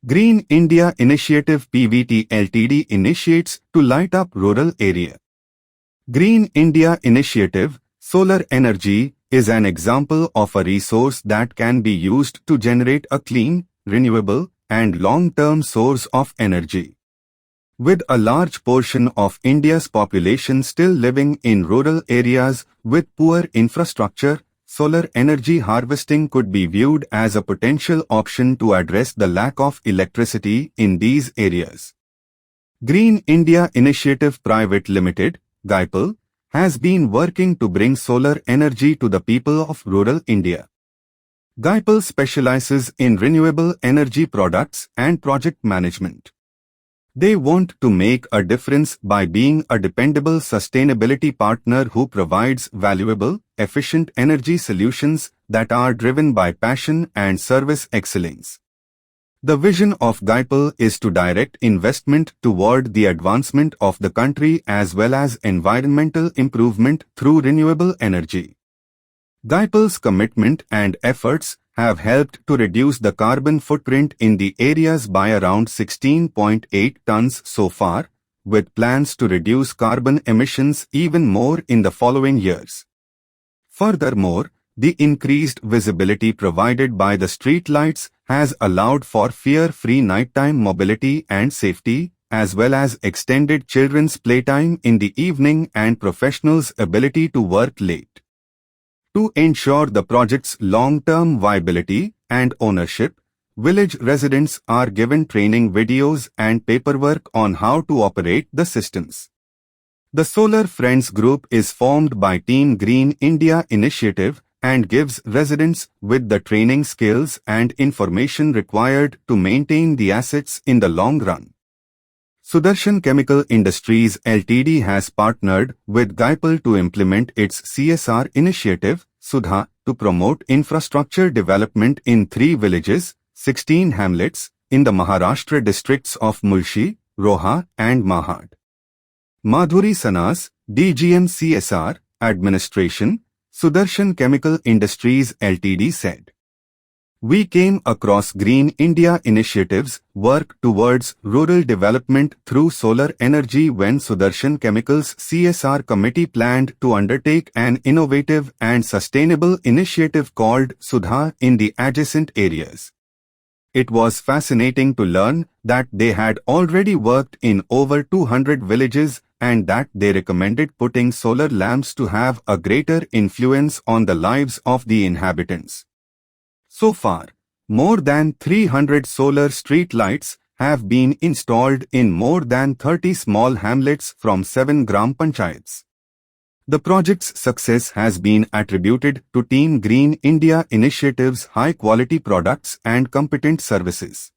Green India Initiative PVT Ltd initiates to light up rural area. Green India Initiative, solar energy, is an example of a resource that can be used to generate a clean, renewable, and long-term source of energy. With a large portion of India's population still living in rural areas with poor infrastructure, solar energy harvesting could be viewed as a potential option to address the lack of electricity in these areas. Green India Initiative Private Limited, GAIPL, has been working to bring solar energy to the people of rural India. GAIPL specializes in renewable energy products and project management. They want to make a difference by being a dependable sustainability partner who provides valuable, efficient energy solutions that are driven by passion and service excellence. The vision of GAIPL is to direct investment toward the advancement of the country as well as environmental improvement through renewable energy. GAIPL's commitment and efforts have helped to reduce the carbon footprint in the areas by around 16.8 tons so far, with plans to reduce carbon emissions even more in the following years. Furthermore, the increased visibility provided by the street lights has allowed for fear-free nighttime mobility and safety, as well as extended children's playtime in the evening and professionals' ability to work late. To ensure the project's long-term viability and ownership, village residents are given training videos and paperwork on how to operate the systems. The Solar Friends Group is formed by Team Green India Initiative and gives residents with the training skills and information required to maintain the assets in the long run. Sudarshan Chemical Industries Ltd has partnered with GAIPL to implement its CSR initiative, Sudha, to promote infrastructure development in 3 villages, 16 hamlets, in the Maharashtra districts of Mulshi, Roha and Mahad. Madhuri Sanas, DGM CSR, Administration, Sudarshan Chemical Industries Ltd said, "We came across Green India Initiative's work towards rural development through solar energy when Sudarshan Chemicals CSR committee planned to undertake an innovative and sustainable initiative called Sudha in the adjacent areas. It was fascinating to learn that they had already worked in over 200 villages and that they recommended putting solar lamps to have a greater influence on the lives of the inhabitants. So far, more than 300 solar street lights have been installed in more than 30 small hamlets from 7 Gram Panchayats. The project's success has been attributed to Team Green India Initiative's high-quality products and competent services.